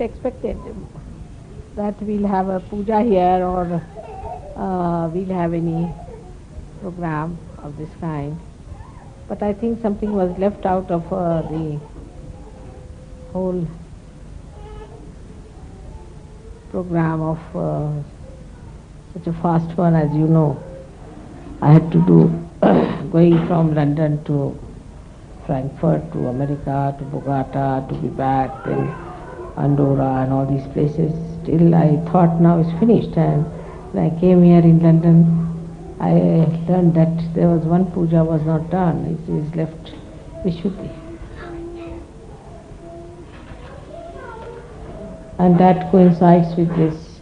expected that we'll have a puja here or we'll have any program of this kind. But I think something was left out of the whole program of such a fast one. As you know, I had to do going from London to Frankfurt to America to Bogota to be back, then Andorra and all these places. Still I thought now it's finished, and when I came here in London I learned that there was one puja was not done. It is left Vishuddi. And that coincides with this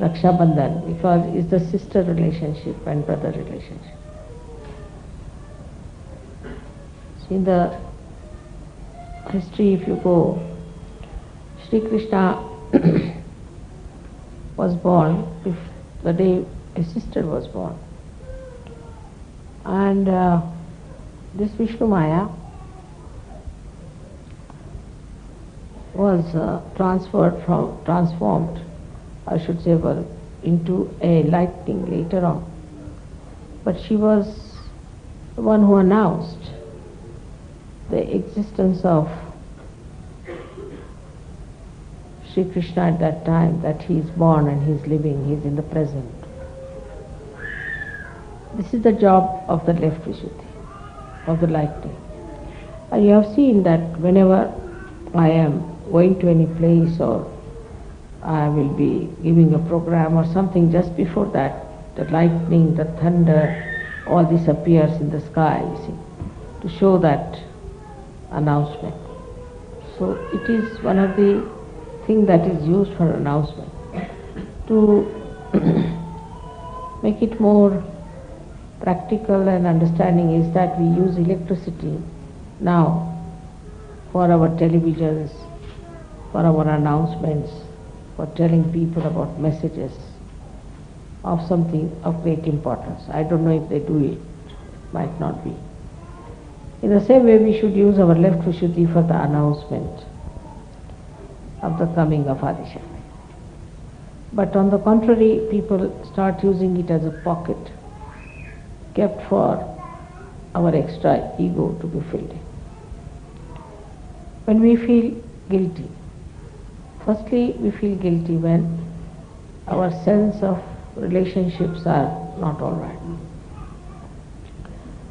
Rakshabandhan because it's the sister relationship and brother relationship. So in the history, if you go, Shri Krishna was born if the day his sister was born. And this Vishnumaya was transformed, I should say, into a lightning later on. But she was the one who announced the existence of Shri Krishna at that time, that he is born and he is living, he is in the present. This is the job of the left Vishuddi, of the lightning. And you have seen that whenever I am going to any place or I will be giving a program or something, just before that, the lightning, the thunder, all this appears in the sky, you see, to show that announcement. So it is one of the things that is used for announcement. To make it more practical and understanding is that we use electricity now for our televisions, for our announcements, for telling people about messages of something of great importance. I don't know if they do it, might not be. In the same way, we should use our left Vishuddi for the announcement of the coming of Adishakti. But on the contrary, people start using it as a pocket kept for our extra ego to be filled in. When we feel guilty, firstly we feel guilty when our sense of relationships are not all right.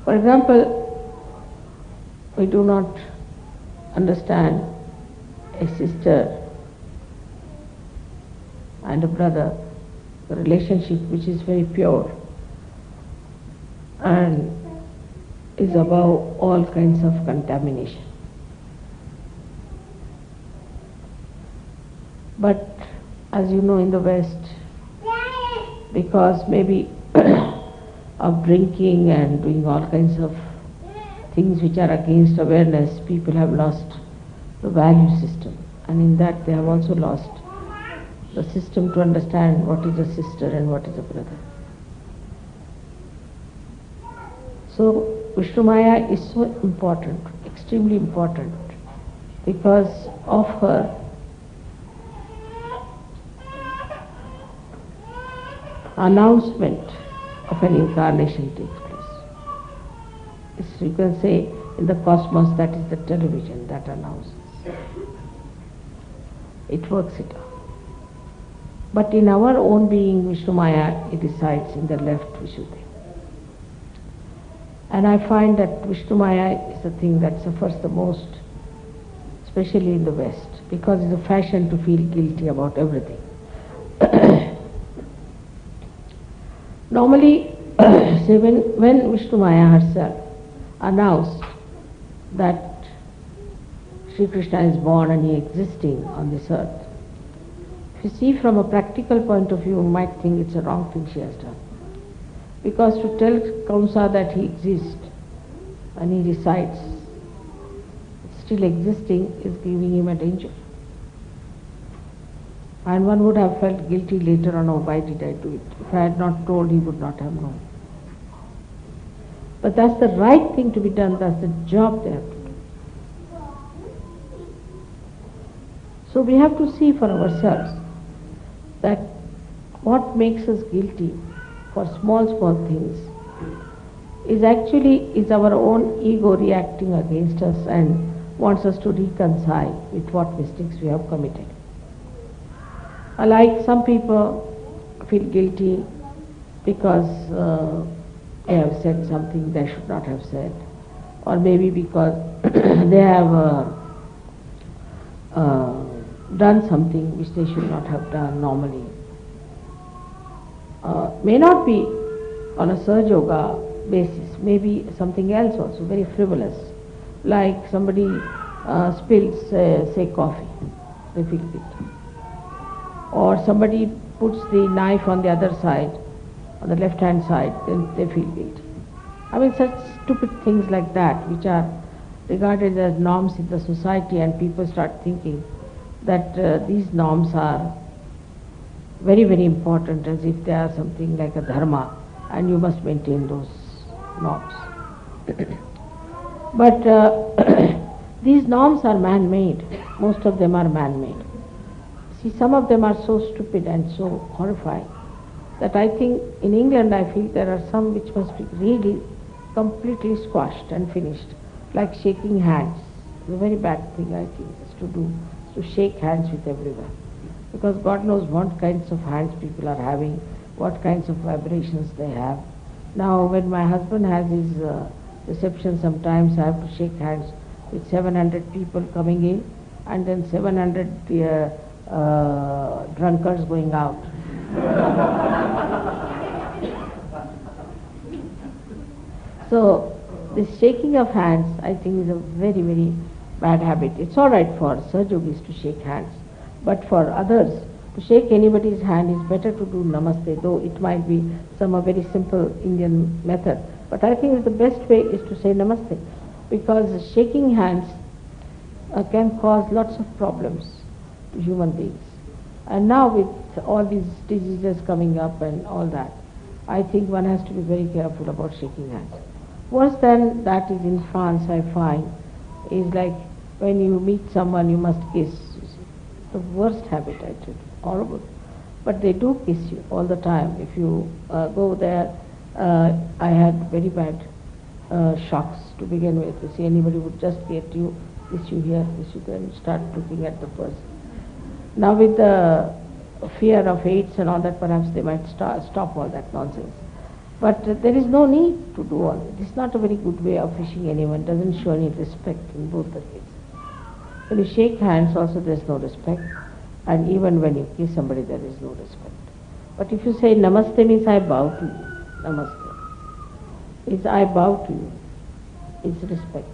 For example, we do not understand a sister and a brother, the relationship which is very pure and is above all kinds of contamination. But as you know, in the West, because maybe of drinking and doing all kinds of things which are against awareness, people have lost the value system, and in that they have also lost the system to understand what is a sister and what is a brother. So Vishnumaya is so important, extremely important, because of her announcement of an incarnation takes place. It's, you can say, in the cosmos, that is the television that announces. It works it out. But in our own being, Vishnumaya, it resides in the left Vishuddi. And I find that Vishnumaya is the thing that suffers the most, especially in the West, because it's a fashion to feel guilty about everything. Normally, say when Vishnumaya herself announced that Shri Krishna is born and he is existing on this earth, if you see from a practical point of view, you might think it's a wrong thing she has done. Because to tell Kamsa that he exists and he resides, still existing, is giving him a danger. And one would have felt guilty later on, oh, why did I do it? If I had not told, he would not have known. But that's the right thing to be done, that's the job they have to do. So we have to see for ourselves that what makes us guilty for small things is our own ego reacting against us and wants us to reconcile with what mistakes we have committed. Like some people feel guilty because they have said something they should not have said, or maybe because they have done something which they should not have done normally. May not be on a Sahaja Yoga basis, maybe something else also, very frivolous, like somebody spills, say, coffee, they feel guilty. Or somebody puts the knife on the other side, on the left-hand side, then they feel guilty. I mean, such stupid things like that, which are regarded as norms in the society, and people start thinking that these norms are very, very important, as if they are something like a dharma, and you must maintain those norms. But these norms are man-made. Most of them are man-made. See, some of them are so stupid and so horrifying that I think in England I feel there are some which must be really completely squashed and finished, like shaking hands. It's a very bad thing, I think, is to do, to shake hands with everyone. Because God knows what kinds of hands people are having, what kinds of vibrations they have. Now, when my husband has his reception, sometimes I have to shake hands with 700 people coming in and then 700 drunkards going out. So, this shaking of hands, I think, is a very, very bad habit. It's all right for Sahaja Yogis to shake hands, but for others, to shake anybody's hand is better to do namaste, though it might be some very simple Indian method. But I think the best way is to say namaste, because shaking hands can cause lots of problems to human beings. And now with all these diseases coming up and all that, I think one has to be very careful about shaking hands. Worse than that is in France, I find, is like when you meet someone you must kiss. The worst habit, actually, horrible. But they do kiss you all the time. If you go there, I had very bad shocks to begin with. You see, anybody would just get you, kiss you here, kiss you there, and start looking at the person. Now with the fear of AIDS and all that, perhaps they might stop all that nonsense. But there is no need to do all that. It's not a very good way of wishing anyone. It doesn't show any respect in both the cases. When you shake hands also there is no respect, and even when you kiss somebody there is no respect. But if you say namaste means I bow to you, namaste. It's I bow to you. It's respect.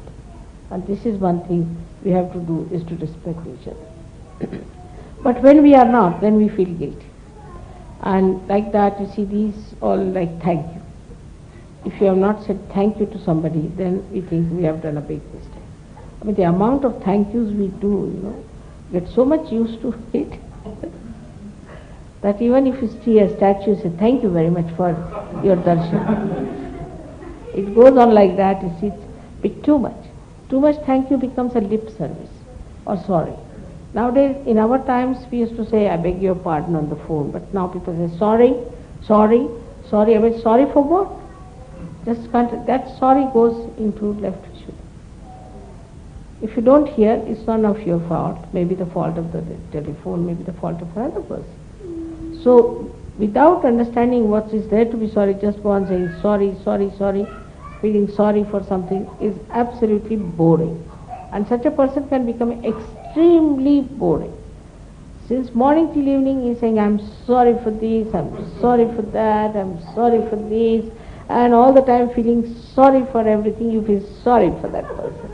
And this is one thing we have to do, is to respect each other. But when we are not, then we feel guilty. And like that, you see, these all like thank you. If you have not said thank you to somebody, then we think we have done a big mistake. I mean, the amount of thank yous we do, get so much used to it that even if you see a statue, say thank you very much for your darshan. It goes on like that, you see, it's a bit too much. Too much thank you becomes a lip service or sorry. Nowadays, in our times, we used to say, I beg your pardon on the phone, but now people say, sorry, sorry, sorry. I mean, sorry for what? Just can't, that sorry goes into left issue. If you don't hear, it's none of your fault. Maybe the fault of the telephone, maybe the fault of another person. So, without understanding what is there to be sorry, just go on saying sorry, sorry, sorry, feeling sorry for something is absolutely boring. And such a person can become extremely boring. Since morning till evening he is saying, I'm sorry for this, I'm sorry for that, I'm sorry for this, and all the time feeling sorry for everything, you feel sorry for that person.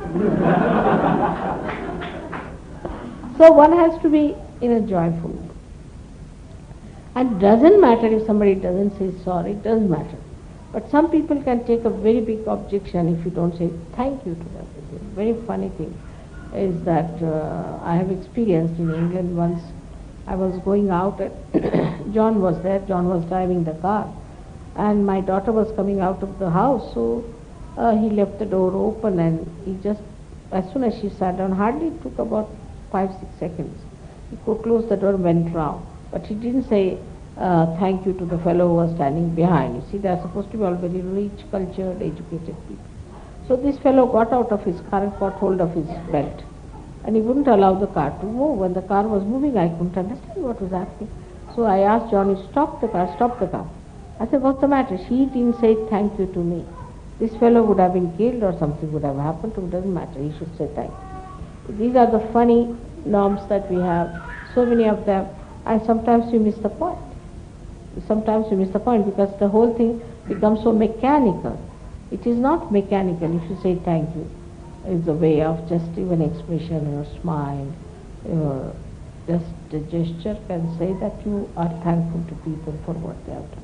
So one has to be in a joyful mood. And doesn't matter if somebody doesn't say sorry, it doesn't matter. But some people can take a very big objection if you don't say thank you to them. It's a very funny thing is that I have experienced in England once. I was going out and John was there, John was driving the car, and my daughter was coming out of the house, so he left the door open, and he just, as soon as she sat down, hardly took about 5-6 seconds, He closed the door and went round. But he didn't say thank you to the fellow who was standing behind. You see, they are supposed to be all very rich, cultured, educated people. So this fellow got out of his car and caught hold of his belt. And he wouldn't allow the car to move. When the car was moving, I couldn't understand what was happening. So I asked Johnny, stop the car, stop the car. I said, what's the matter? He didn't say thank you to me. This fellow would have been killed or something would have happened to him. It doesn't matter. He should say thank you. These are the funny norms that we have, so many of them, and sometimes you miss the point. Sometimes you miss the point because the whole thing becomes so mechanical. It is not mechanical. If you say thank you, it's a way of just even expression, your smile, just a gesture can say that you are thankful to people for what they have done.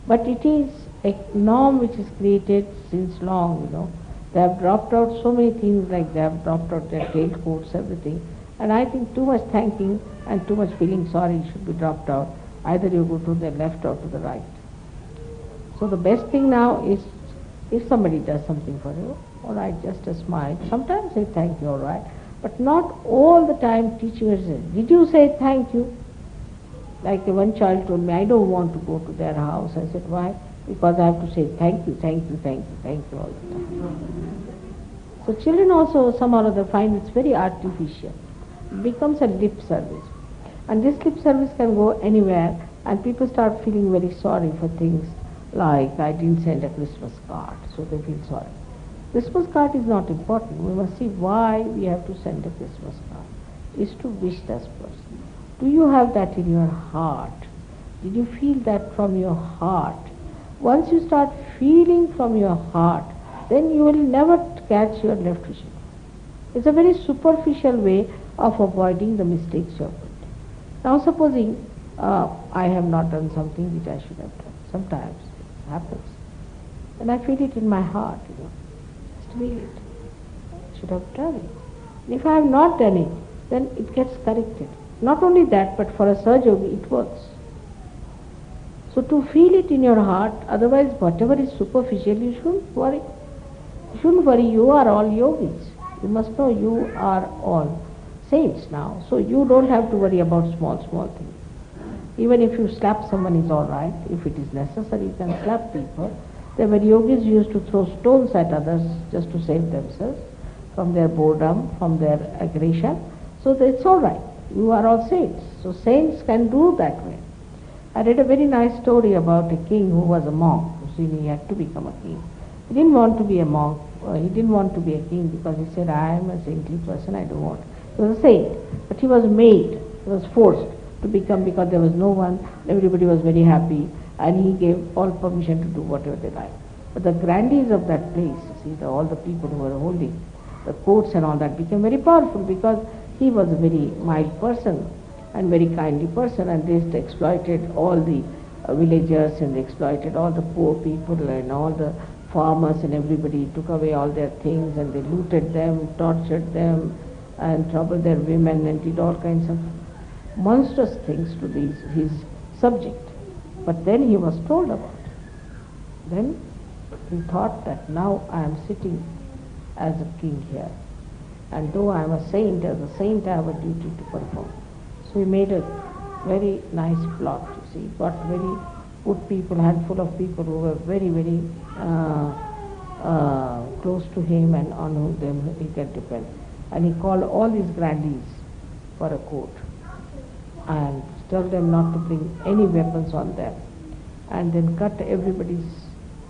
But it is a norm which is created since long, They have dropped out so many things, like they have dropped out their tailcoats, everything. And I think too much thanking and too much feeling sorry should be dropped out. Either you go to the left or to the right. So the best thing now is, if somebody does something for you, all right, just a smile. Sometimes say thank you, all right. But not all the time teaching us, did you say thank you? Like one child told me, I don't want to go to their house. I said, why? Because I have to say thank you, thank you, thank you, thank you all the time. So children also somehow or other find it's very artificial. It becomes a lip service. And this lip service can go anywhere, and people start feeling very sorry for things like, I didn't send a Christmas card, so they feel sorry. Christmas card is not important. We must see why we have to send a Christmas card. Is to wish this person. Do you have that in your heart? Did you feel that from your heart? Once you start feeling from your heart, then you will never catch your left vision. It's a very superficial way of avoiding the mistakes you have made. Now supposing I have not done something which I should have done. Sometimes it happens. And I feel it in my heart, Just feel it. I should have done it. And if I have not done it, then it gets corrected. Not only that, but for a Sahaja Yogi, it works. So to feel it in your heart, otherwise whatever is superficial, you shouldn't worry. You shouldn't worry, you are all yogis. You must know you are all saints now. So you don't have to worry about small things. Even if you slap someone is all right. If it is necessary, you can slap people. There were yogis who used to throw stones at others just to save themselves from their boredom, from their aggression. So it's all right. You are all saints. So saints can do that way. I read a very nice story about a king who was a monk. You see, he had to become a king. He didn't want to be a monk. He didn't want to be a king because he said, I am a saintly person, I don't want. He was a saint. But he was made, he was forced to become because there was no one, everybody was very happy, and he gave all permission to do whatever they liked. But the grandees of that place, all the people who were holding the courts and all that became very powerful because he was a very mild person and very kindly person, and they just exploited all the villagers, and they exploited all the poor people and all the farmers, and everybody took away all their things, and they looted them, tortured them, and troubled their women, and did all kinds of monstrous things to his subject. But then he was told about it. Then he thought that now I am sitting as a king here, and though I am a saint, as a saint I have a duty to perform. So he made a very nice plot, He got very good people, handful of people who were very, very close to him and on whom he can depend. And he called all these grandees for a court and told them not to bring any weapons on them, and then cut everybody's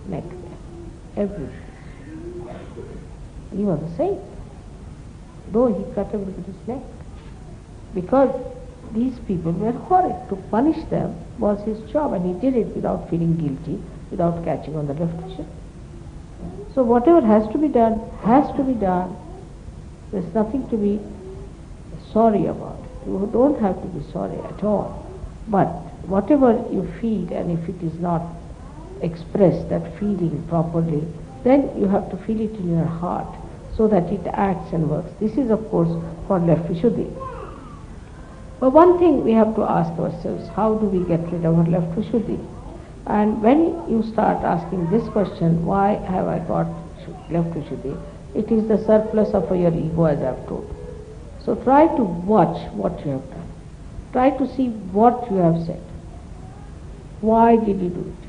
neck there. Everybody. He was a saint, though he cut everybody's neck, because these people were horrid. To punish them was his job, and he did it without feeling guilty, without catching on the left vision. So whatever has to be done, has to be done. There's nothing to be sorry about. You don't have to be sorry at all. But whatever you feel, and if it is not expressed, that feeling properly, then you have to feel it in your heart so that it acts and works. This is, of course, for left Vishuddi. But one thing we have to ask ourselves, how do we get rid of our left Vishuddi? And when you start asking this question, why have I got left Vishuddi? It is the surplus of your ego, as I have told. So try to watch what you have done. Try to see what you have said. Why did you do it?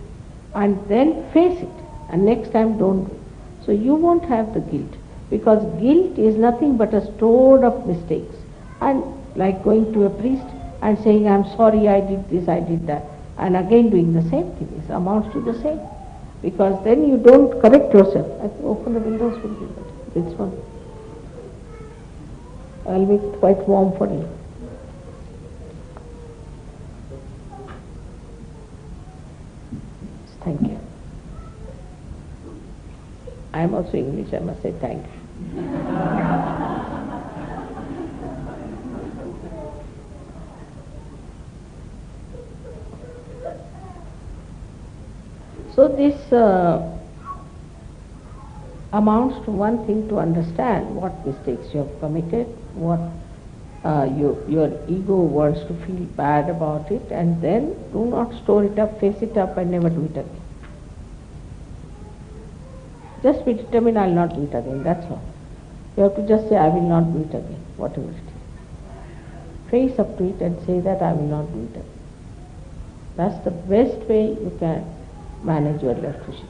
And then face it. And next time don't do it. So you won't have the guilt. Because guilt is nothing but a stored up mistakes. And like going to a priest and saying, I'm sorry, I did this, I did that. And again doing the same thing. It amounts to the same. Because then you don't correct yourself. I think open the windows will be better. This one. I'll make it quite warm for you. Thank you. I am also English, I must say thank you. So this amounts to one thing, to understand what mistakes you have committed, what your ego wants to feel bad about it, and then do not store it up, face it up and never do it again. Just be determined, I will not do it again, that's all. You have to just say, I will not do it again, whatever it is. Face up to it and say that I will not do it again. That's the best way you can manage your left Vishuddhi.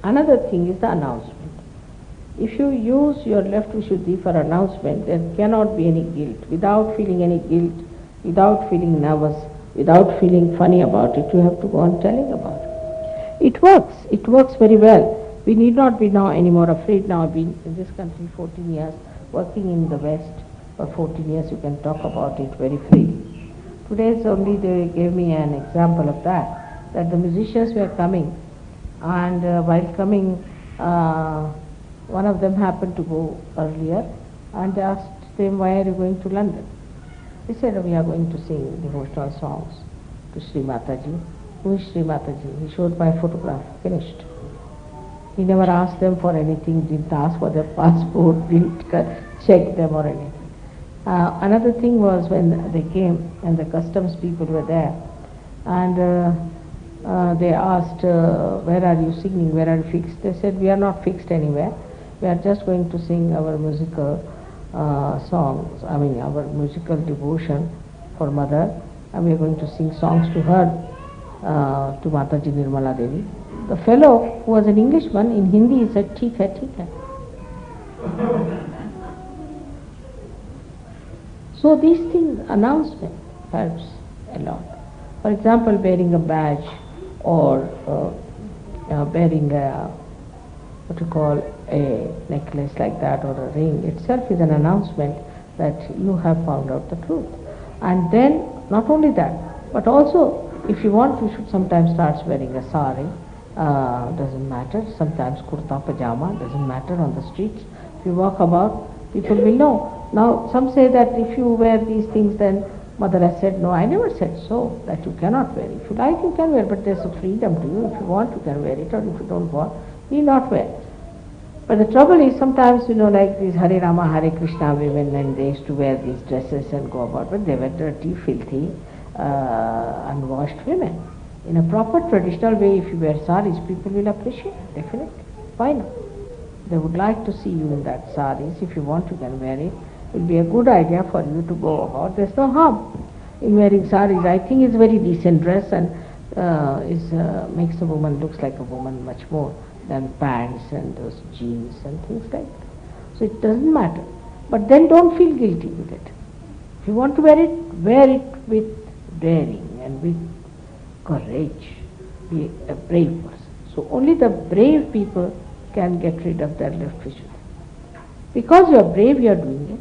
Another thing is the announcement. If you use your left Vishuddhi for announcement, there cannot be any guilt. Without feeling any guilt, without feeling nervous, without feeling funny about it, you have to go on telling about it. It works very well. We need not be now any more afraid. Now I've been in this country 14 years, working in the West for 14 years, you can talk about it very freely. Today's only they gave me an example of that the musicians were coming, and while coming, one of them happened to go earlier, and they asked them, why are you going to London? They said, we are going to sing devotional songs to Shri Mataji. Who is Shri Mataji? He showed my photograph, finished. He never asked them for anything, didn't ask for their passport, didn't check them or anything. Another thing was when they came and the customs people were there, and they asked, where are you singing, where are you fixed? They said, we are not fixed anywhere. We are just going to sing our musical songs, our musical devotion for Mother, and we are going to sing songs to her, to Mataji Nirmala Devi. The fellow, who was an Englishman, in Hindi he said, "Theek hai, theek hai." So these things, announcement helps a lot. For example, wearing a badge or wearing a necklace like that or a ring itself is an announcement that you have found out the truth. And then, not only that, but also, if you want, you should sometimes start wearing a sari. Doesn't matter, sometimes kurta pajama, doesn't matter, on the streets. If you walk about, people will know. Now, some say that if you wear these things, then Mother has said, no, I never said so, that you cannot wear. If you like, you can wear, but there's a freedom to you. If you want, you can wear it, or if you don't want, you need not wear. But the trouble is, sometimes, like these Hare Rama, Hare Krishna women, and they used to wear these dresses and go about, but they were dirty, filthy, unwashed women. In a proper traditional way, if you wear saris, people will appreciate, definitely. Why not? They would like to see you in that saris. If you want, you can wear it. It will be a good idea for you to go about. There's no harm in wearing saris. I think it's a very decent dress and makes a woman looks like a woman much more than pants and those jeans and things like that. So it doesn't matter. But then don't feel guilty with it. If you want to wear it with daring and with courage. Be a brave person. So only the brave people can get rid of their left Vishuddhi. Because you are brave, you are doing it.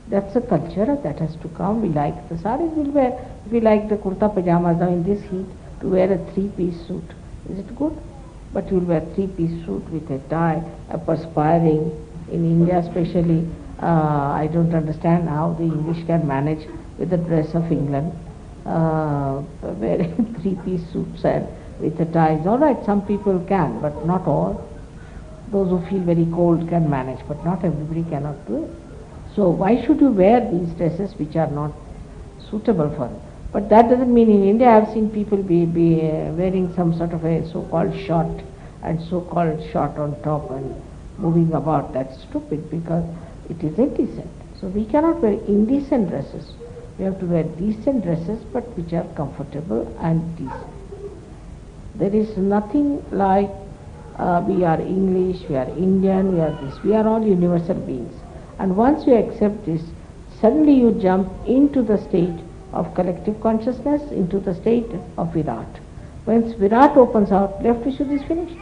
That's a culture that has to come. We like the saris, we'll wear. If we like the kurta pajamas now in this heat, to wear a three-piece suit, is it good? But you'll wear three-piece suit with a tie, a perspiring. In India especially, I don't understand how the English can manage with the dress of England. Wearing three-piece suits and with the ties. All right, some people can, but not all. Those who feel very cold can manage, but not everybody cannot do it. So why should you wear these dresses which are not suitable for them? But that doesn't mean in India I have seen people be wearing some sort of a so-called short and so-called short on top and moving about. That's stupid because it is indecent. So we cannot wear indecent dresses. We have to wear decent dresses, but which are comfortable and decent. There is nothing like we are English, we are Indian, we are this. We are all universal beings. And once you accept this, suddenly you jump into the state of collective consciousness, into the state of Virat. Once Virat opens out, left Vishuddi is finished.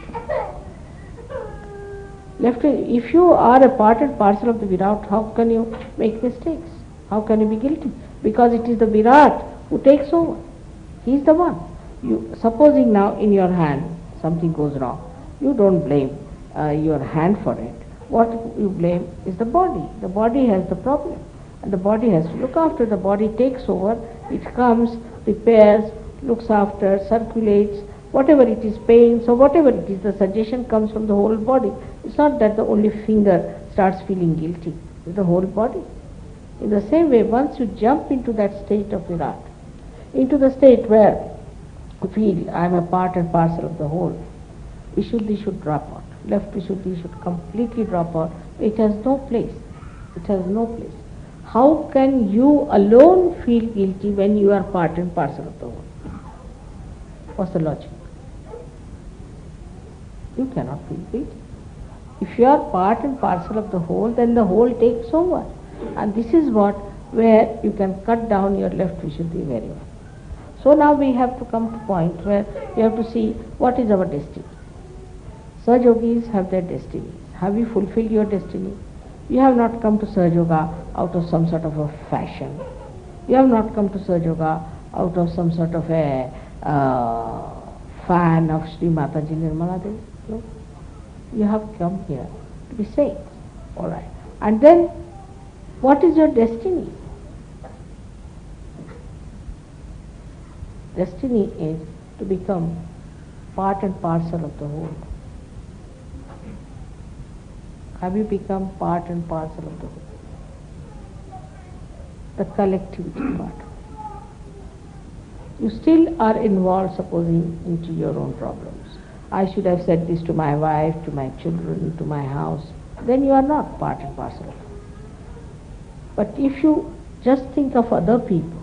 If you are a part and parcel of the Virat, how can you make mistakes? How can you be guilty? Because it is the Virat who takes over. He is the one. Supposing now in your hand something goes wrong, you don't blame your hand for it. What you blame is the body. The body has the problem. And the body has to look after. The body takes over. It comes, repairs, looks after, circulates, whatever it is, pain, so whatever it is, the suggestion comes from the whole body. It's not that the only finger starts feeling guilty. It's the whole body. In the same way, once you jump into that state of Virat, into the state where you feel I am a part and parcel of the whole, Vishuddi should drop out. Left Vishuddi should completely drop out. It has no place. It has no place. How can you alone feel guilty when you are part and parcel of the whole? What's the logic? You cannot feel guilty. If you are part and parcel of the whole, then the whole takes over. And this is where you can cut down your left Vishuddi very well. So now we have to come to a point where we have to see what is our destiny. Sahaja Yogis have their destinies. Have you fulfilled your destiny? You have not come to Sahaja Yoga out of some sort of a fashion. You have not come to Sahaja Yoga out of some sort of a fan of Shri Mataji Nirmala Devi. No. You have come here to be saved. All right. And then, what is your destiny? Destiny is to become part and parcel of the whole. Have you become part and parcel of the whole? The collectivity part. You still are involved, supposing, into your own problems. I should have said this to my wife, to my children, to my house. Then you are not part and parcel of it. But if you just think of other people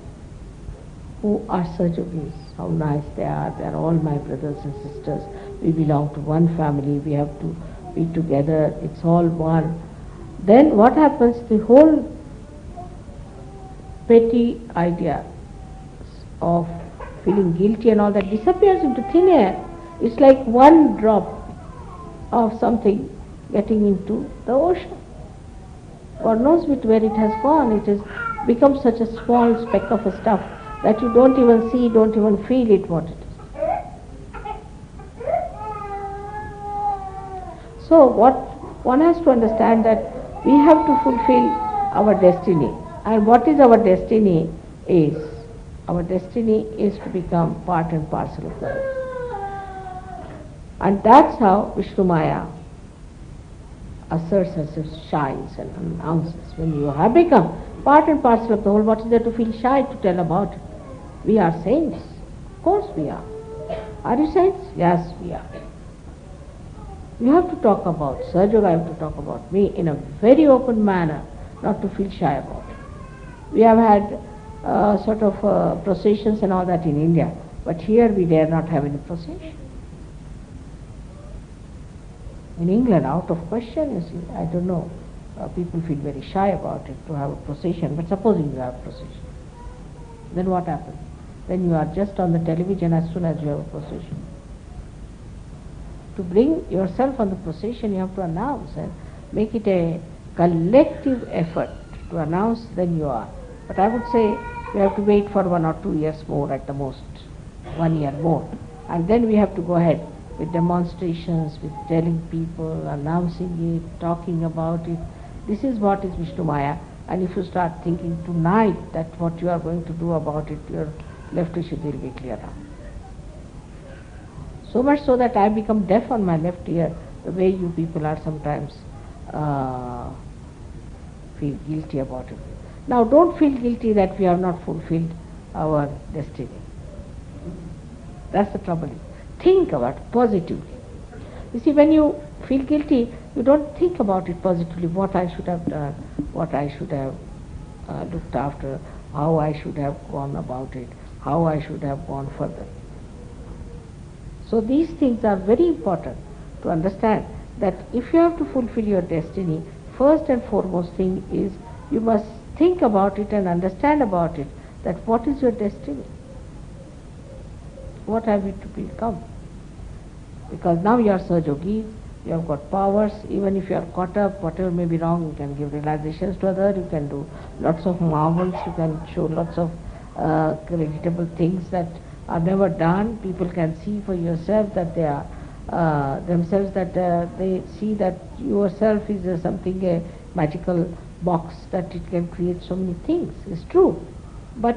who are Sahaja Yogis, how nice they are all my brothers and sisters, we belong to one family, we have to be together, it's all one. Then what happens? The whole petty idea of feeling guilty and all that disappears into thin air. It's like one drop of something getting into the ocean. God knows where it has gone. It has become such a small speck of a stuff that you don't even see, don't even feel it what it is. So what one has to understand that we have to fulfill our destiny. And what is our destiny is? Our destiny is to become part and parcel of the whole. And that's how Vishnumaya asserts herself, shines and announces. When you have become part and parcel of the whole, what is there to feel shy to tell about it? We are saints. Of course we are. Are you saints? Yes, we are. You have to talk about Sahaja Yoga, I have to talk about me in a very open manner, not to feel shy about it. We have had sort of processions and all that in India, but here we dare not have any procession. In England, out of question, you see, I don't know, people feel very shy about it to have a procession, but supposing you have a procession, then what happens? Then you are just on the television as soon as you have a procession. To bring yourself on the procession, you have to announce and make it a collective effort to announce, then you are. But I would say we have to wait for 1 or 2 years more, at the most 1 year more, and then we have to go ahead with demonstrations, with telling people, announcing it, talking about it. This is what is Vishnumaya. And if you start thinking tonight that what you are going to do about it, your left Vishuddi will be clear now. So much so that I become deaf on my left ear, the way you people are sometimes feel guilty about it. Now don't feel guilty that we have not fulfilled our destiny. That's the trouble. Think about it positively. You see, when you feel guilty, you don't think about it positively, what I should have done, what I should have looked after, how I should have gone about it, how I should have gone further. So these things are very important to understand, that if you have to fulfill your destiny, first and foremost thing is you must think about it and understand about it, that what is your destiny? What have you to become? Because now you are Sahaja Yogi, you have got powers, even if you are caught up, whatever may be wrong, you can give realizations to others, you can do lots of marvels, you can show lots of creditable things that are never done. People can see for yourself that they are themselves, that they see that yourself is something, a magical box, that it can create so many things. It's true. But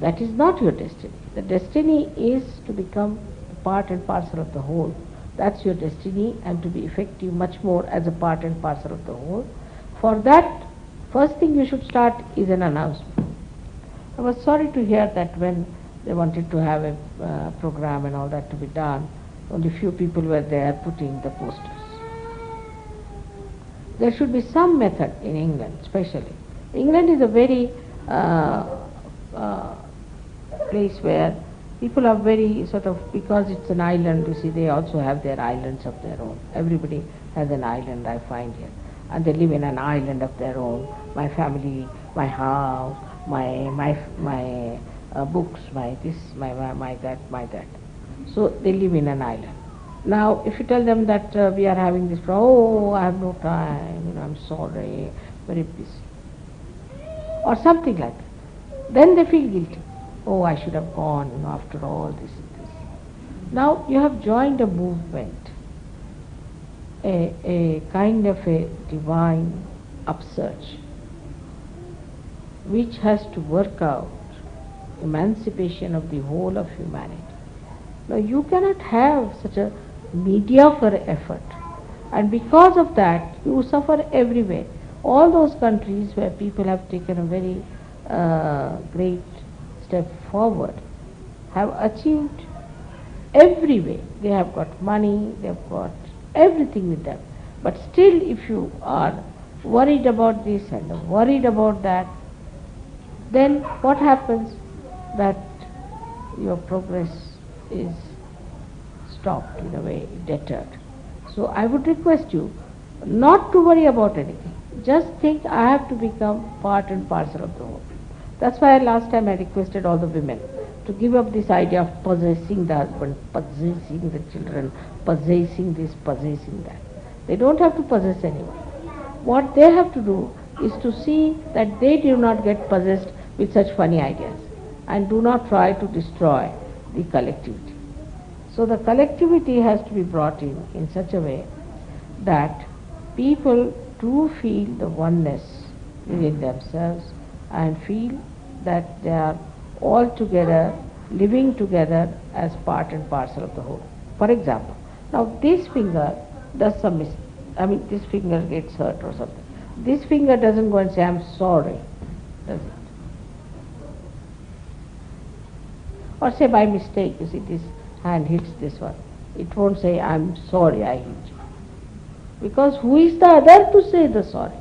that is not your destiny. The destiny is to become part and parcel of the whole. That's your destiny, and to be effective much more as a part and parcel of the whole. For that, first thing you should start is an announcement. I was sorry to hear that when they wanted to have a program and all that to be done, only few people were there putting the posters. There should be some method in England, especially. England is a very place where people are very sort of, because it's an island, you see, they also have their islands of their own. Everybody has an island, I find here. And they live in an island of their own. My family, my house, my books, my this, my that. So they live in an island. Now, if you tell them that we are having this problem, oh, I have no time, I'm sorry, very busy, or something like that, then they feel guilty. Oh, I should have gone, after all this and this. Now, you have joined a movement, a kind of a divine upsurge, which has to work out emancipation of the whole of humanity. Now, you cannot have such a mediocre effort, and because of that you suffer everywhere. All those countries where people have taken a very great step forward have achieved every way. They have got money, they have got everything with them, but still if you are worried about this and worried about that, then what happens? That your progress is stopped, in a way, deterred. So I would request you not to worry about anything. Just think, I have to become part and parcel of the whole. That's why last time I requested all the women to give up this idea of possessing the husband, possessing the children, possessing this, possessing that. They don't have to possess anyone. What they have to do is to see that they do not get possessed with such funny ideas, and do not try to destroy the collectivity. So the collectivity has to be brought in such a way that people do feel the oneness within themselves and feel that they are all together, living together as part and parcel of the whole. For example, now this finger does some this finger gets hurt or something. This finger doesn't go and say, I'm sorry, does it? Or say by mistake, you see, this hand hits this one. It won't say, I'm sorry I hit you. Because who is the other to say the sorry?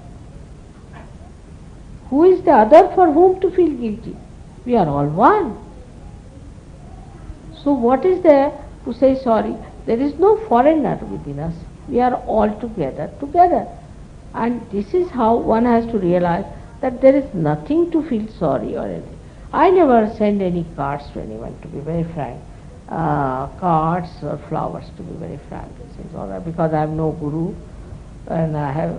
Who is the other for whom to feel guilty? We are all one. So what is there to say sorry? There is no foreigner within us. We are all together. And this is how one has to realize that there is nothing to feel sorry or anything. I never send any cards to anyone, to be very frank. Cards or flowers, to be very frank. Because I have no guru and I have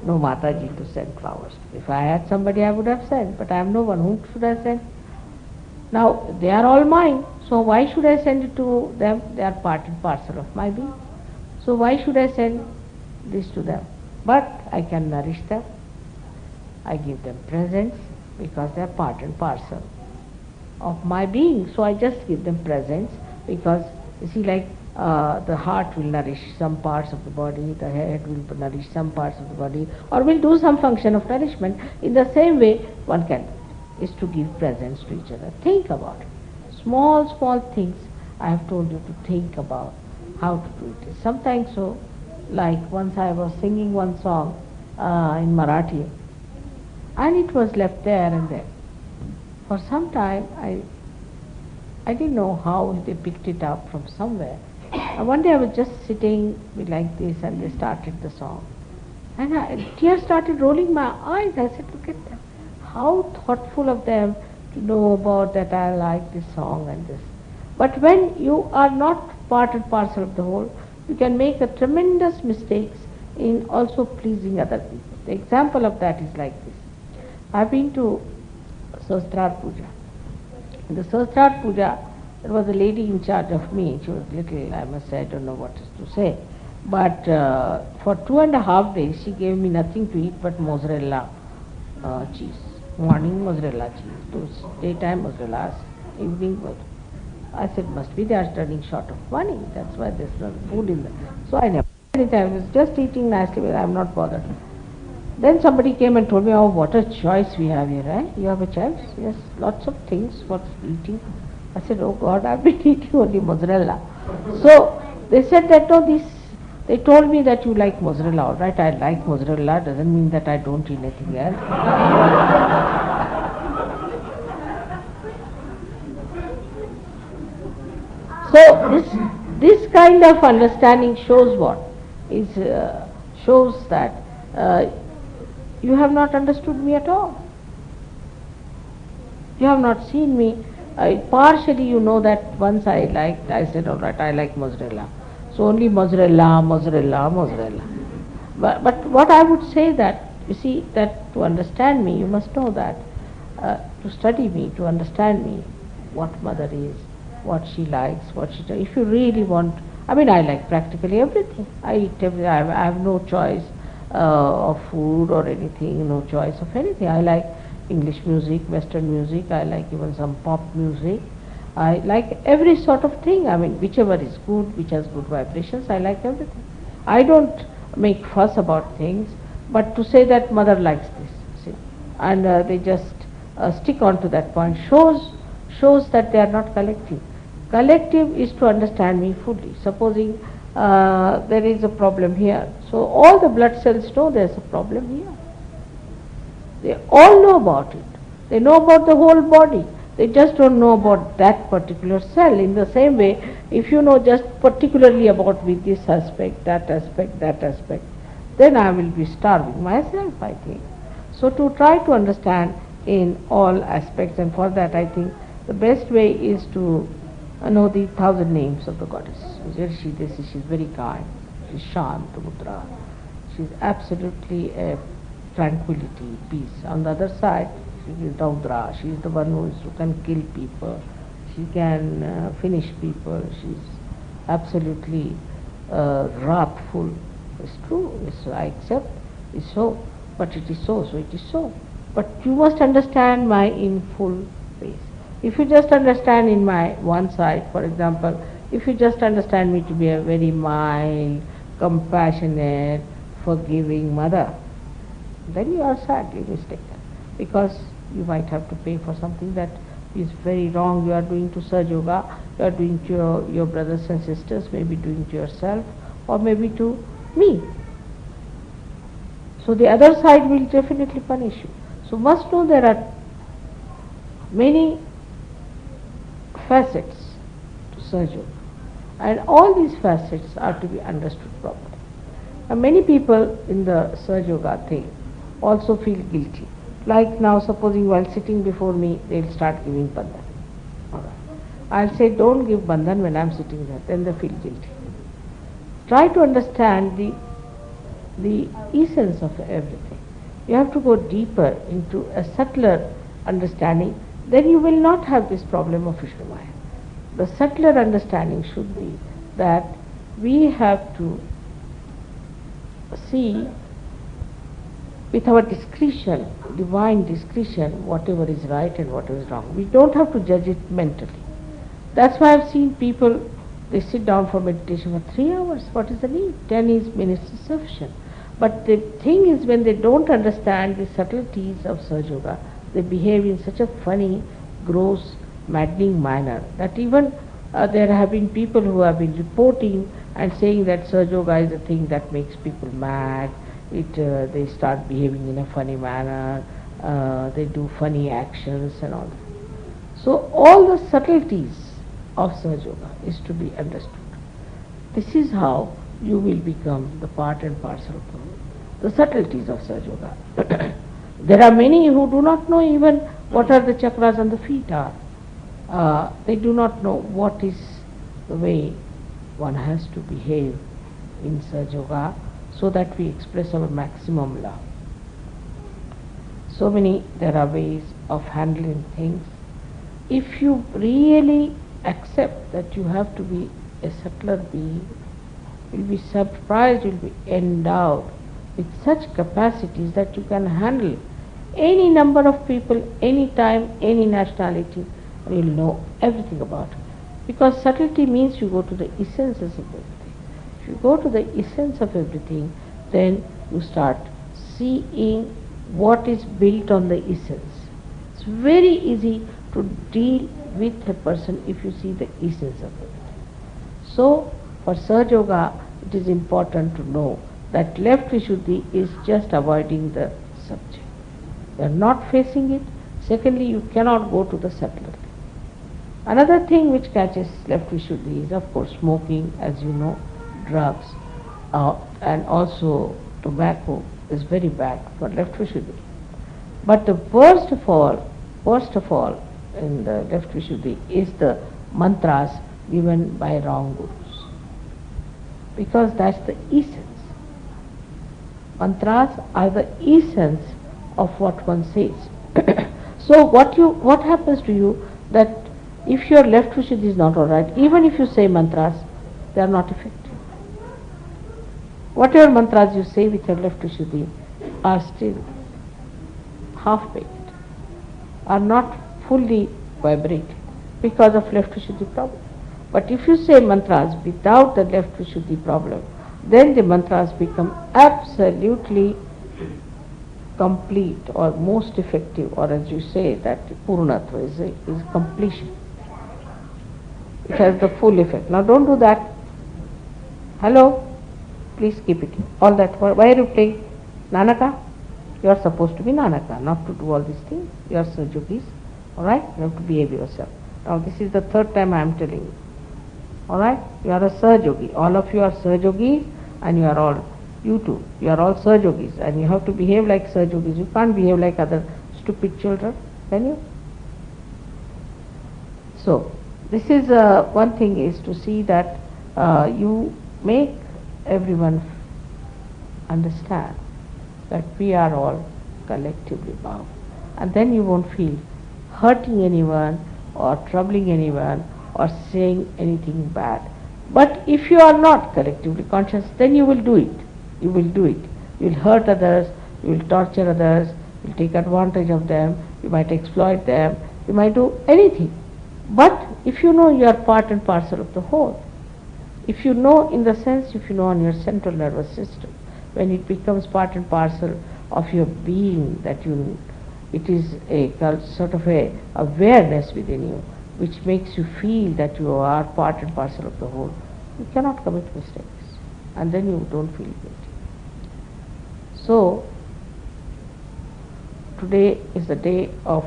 no Mataji to send flowers to. If I had somebody, I would have sent, but I have no one. Whom should I send? Now, they are all mine, so why should I send it to them? They are part and parcel of my being. So why should I send this to them? But I can nourish them. I give them presents because they are part and parcel of my being. So I just give them presents because, you see, like the heart will nourish some parts of the body, the head will nourish some parts of the body, or will do some function of nourishment. In the same way, one can is to give presents to each other. Think about it. Small things I have told you to think about. how to do it. Sometimes so, like once I was singing one song in Marathi, and it was left there and there. For some time, I didn't know how they picked it up from somewhere. And one day I was just sitting like this, and they started the song. And tears started rolling my eyes. I said, look at them. How thoughtful of them to know about that I like this song and this. But when you are not part and parcel of the whole, you can make a tremendous mistakes in also pleasing other people. The example of that is like this. I've been to Sahasrar Puja. In the Sahasrar Puja, there was a lady in charge of me. She was little, I must say, I don't know what to say. But for 2.5 days, she gave me nothing to eat but mozzarella cheese. Morning mozzarella cheese, those daytime mozzarellas, evening mozzarella. I said, must be they are running short of money. That's why there's no food in there. So I never did it. I was just eating nicely, but I'm not bothered. Then somebody came and told me, oh, what a choice we have here, eh? You have a choice? Yes, lots of things for eating. I said, oh God, I've been eating only mozzarella. So they said that, no, they told me that you like mozzarella. All right, I like mozzarella, doesn't mean that I don't eat anything else. So this kind of understanding shows what? Shows that you have not understood me at all. You have not seen me. Partially you know that once I said, all right, I like mozzarella. So only mozzarella. But what I would say that, you see, that to understand me, you must know that, to study me, to understand me, what mother is, what she likes, what she does. If you really want, I mean, I like practically everything. I eat everything. I have no choice of food or anything, no choice of anything. I like English music, Western music, I like even some pop music. I like every sort of thing. I mean, whichever is good, which has good vibrations, I like everything. I don't make fuss about things, but to say that mother likes this, see, and they just stick on to that point, shows that they are not collective. Collective is to understand me fully. Supposing there is a problem here, so all the blood cells know there is a problem here. They all know about it. They know about the whole body. They just don't know about that particular cell. In the same way, if you know just particularly about with this aspect, that aspect, then I will be starving myself, I think. So to try to understand in all aspects, and for that I think the best way is to know the 1,000 names of the goddess. She is very kind. She is Shanta Mudra. She is absolutely a tranquility, peace. On the other side, she is Raudra. She is the one who can kill people. She can finish people. She is absolutely wrathful. It's true. I accept. It's so. But it is so. So it is so. But you must understand my in full face. If you just understand in my one side, for example, if you just understand me to be a very mild, compassionate, forgiving mother, then you are sadly mistaken, because you might have to pay for something that is very wrong you are doing to Sahaja Yoga, you are doing to your brothers and sisters, maybe doing to yourself, or maybe to me. So the other side will definitely punish you. So must know there are many facets to Sahaja Yoga, and all these facets are to be understood properly. And many people in the Sahaja Yoga thing also feel guilty. Like now, supposing while sitting before me, they'll start giving bandhan. Alright. I'll say, don't give bandhan when I'm sitting there. Then they feel guilty. Try to understand the essence of everything. You have to go deeper into a subtler understanding. Then you will not have this problem of Vishnumaya. The subtler understanding should be that we have to see with our discretion, divine discretion, whatever is right and whatever is wrong. We don't have to judge it mentally. That's why I've seen people, they sit down for meditation for 3 hours. What is the need? 10 minutes is sufficient. But the thing is, when they don't understand the subtleties of Sahaja Yoga, they behave in such a funny, gross, maddening manner that even there have been people who have been reporting and saying that Sahaja Yoga is a thing that makes people mad. They start behaving in a funny manner, they do funny actions and all that. So all the subtleties of Sahaja Yoga is to be understood. This is how you will become the part and parcel of the subtleties of Sahaja Yoga. There are many who do not know even what are the chakras on the feet are. They do not know what is the way one has to behave in Sahaja Yoga so that we express our maximum love. There are ways of handling things. If you really accept that you have to be a subtler being, you'll be surprised, you'll be endowed with such capacities that you can handle any number of people, any time, any nationality, and you'll know everything about it. Because subtlety means you go to the essences of everything. If you go to the essence of everything, then you start seeing what is built on the essence. It's very easy to deal with a person if you see the essence of everything. So, for Sahaja Yoga, it is important to know that left Vishuddi is just avoiding the subject. You are not facing it. Secondly, you cannot go to the subtlety. Another thing which catches left Vishuddi is, of course, smoking, as you know, drugs, and also tobacco is very bad for left Vishuddi. But the worst of all in the left Vishuddi is the mantras given by wrong gurus. Because that's the essence. Mantras are the essence of what one says. So what happens to you that if your left Vishuddi is not alright, even if you say mantras, they are not effective. Whatever mantras you say with your left Vishuddi are still half-baked, are not fully vibrating because of left Vishuddi problem. But if you say mantras without the left Vishuddi problem, then the mantras become absolutely complete or most effective, or as you say, that Purnatva is completion. It has the full effect. Now don't do that. Hello? Please keep it. All that. Why are you playing Nanaka? You are supposed to be Nanaka, not to do all these things. You are Sahajogis. Alright? You have to behave yourself. Now this is the third time I am telling you. Alright? You are a Sahajogi. All of you are Sahajogis, and you are all, you too, you are all Sahajogis, and you have to behave like Sahajogis. You can't behave like other stupid children, can you? So, this is one thing is to see that you make everyone understand that we are all collectively bound, and then you won't feel hurting anyone or troubling anyone or saying anything bad. But if you are not collectively conscious, then you will do it. You will do it. You will hurt others, you will torture others, you will take advantage of them, you might exploit them, you might do anything. But if you know you are part and parcel of the whole, if you know in the sense, if you know on your central nervous system, when it becomes part and parcel of your being, that it is a sort of a awareness within you, which makes you feel that you are part and parcel of the whole, you cannot commit mistakes, and then you don't feel guilty. So, today is the day of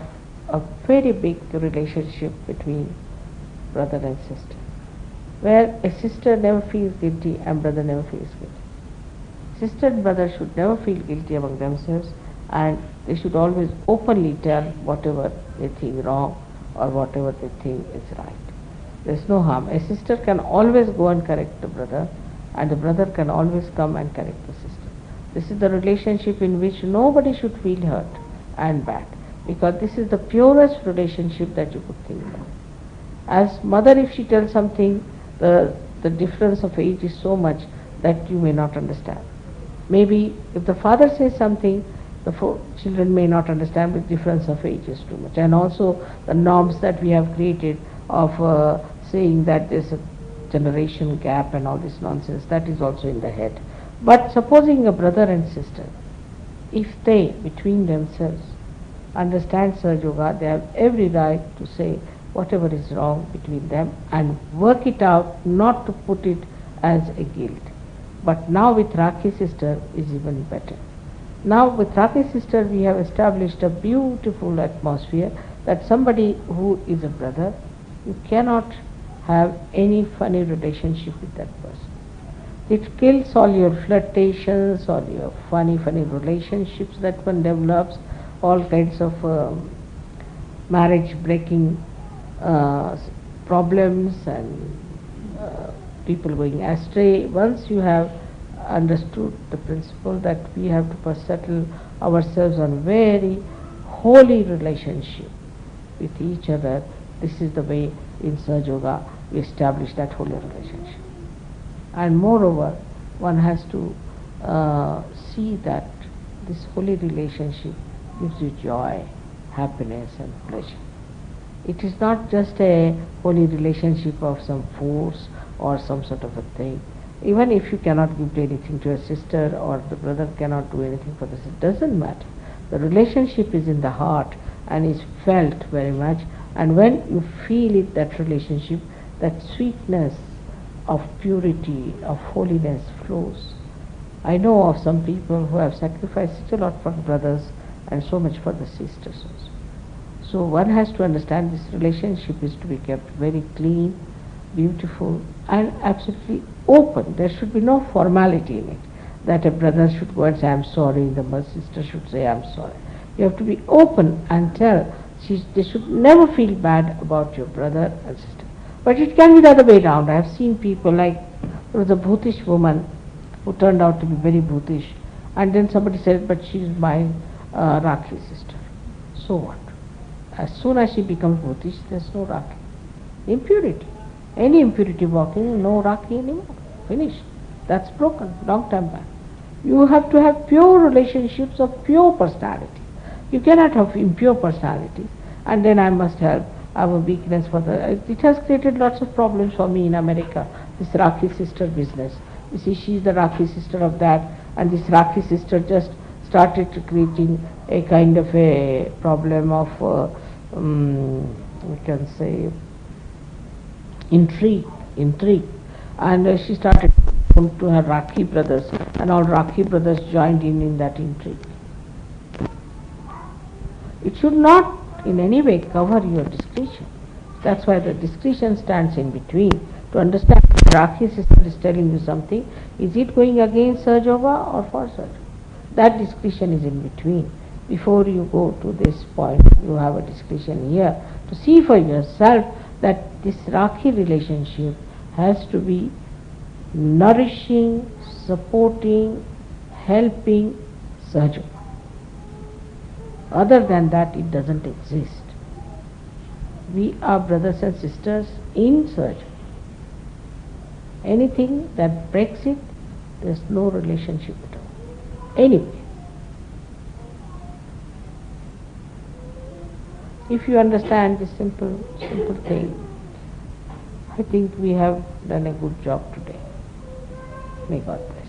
a very big relationship between brother and sister, where a sister never feels guilty and brother never feels guilty. Sister and brother should never feel guilty among themselves, and they should always openly tell whatever they think wrong or whatever they think is right. There is no harm. A sister can always go and correct the brother, and the brother can always come and correct the sister. This is the relationship in which nobody should feel hurt and bad, because this is the purest relationship that you could think of. As mother, if she tells something, the difference of age is so much that you may not understand. Maybe if the father says something, the children may not understand, but the difference of age is too much. And also the norms that we have created of saying that there's a generation gap and all this nonsense, that is also in the head. But supposing a brother and sister, if they, between themselves, understand Sahaja Yoga, they have every right to say whatever is wrong between them and work it out, not to put it as a guilt. But now with Rakhi sister is even better. Now with Rakhi sister we have established a beautiful atmosphere that somebody who is a brother, you cannot have any funny relationship with that person. It kills all your flirtations, all your funny relationships that one develops, all kinds of marriage breaking problems and people going astray. Once you have understood the principle that we have to settle ourselves on very holy relationship with each other, this is the way in Sahaja Yoga we establish that holy relationship. And moreover, one has to see that this holy relationship gives you joy, happiness and pleasure. It is not just a holy relationship of some force or some sort of a thing. Even if you cannot give anything to your sister or the brother cannot do anything for the sister, doesn't matter. The relationship is in the heart and is felt very much, and when you feel it, that relationship, that sweetness of purity, of holiness flows. I know of some people who have sacrificed such a lot for the brothers and so much for the sisters also. So one has to understand this relationship is to be kept very clean, beautiful and absolutely open. There should be no formality in it, that a brother should go and say, I'm sorry, the sister should say, I'm sorry. You have to be open and tell. They should never feel bad about your brother and sister. But it can be the other way around. I have seen people like, there was a Bhutish woman who turned out to be very Bhutish, and then somebody said, but she is my Rakhi sister. So what? As soon as she becomes Bhutish, there's no Rakhi. Impurity. Any impurity walking, no Rakhi anymore. Finished. That's broken, long time back. You have to have pure relationships of pure personality. You cannot have impure personalities. And then I must have a weakness for the... It has created lots of problems for me in America, this Rakhi sister business. You see, she's the Rakhi sister of that, and this Rakhi sister just started creating a kind of a problem of, we can say, intrigue. And she started to her Rakhi brothers, and all Rakhi brothers joined in that intrigue. It should not in any way cover your discretion. That's why the discretion stands in between. To understand if Rakhi sister is telling you something, is it going against Sahaja Yoga or for Sahaja Yoga? That discretion is in between. Before you go to this point, you have a discretion here to see for yourself that this Rakhi relationship has to be nourishing, supporting, helping Sahaja Yoga. Other than that, it doesn't exist. We are brothers and sisters in Sahaja Yoga. Anything that breaks it, there's no relationship at all. Anyway, if you understand this simple thing, I think we have done a good job today. May God bless.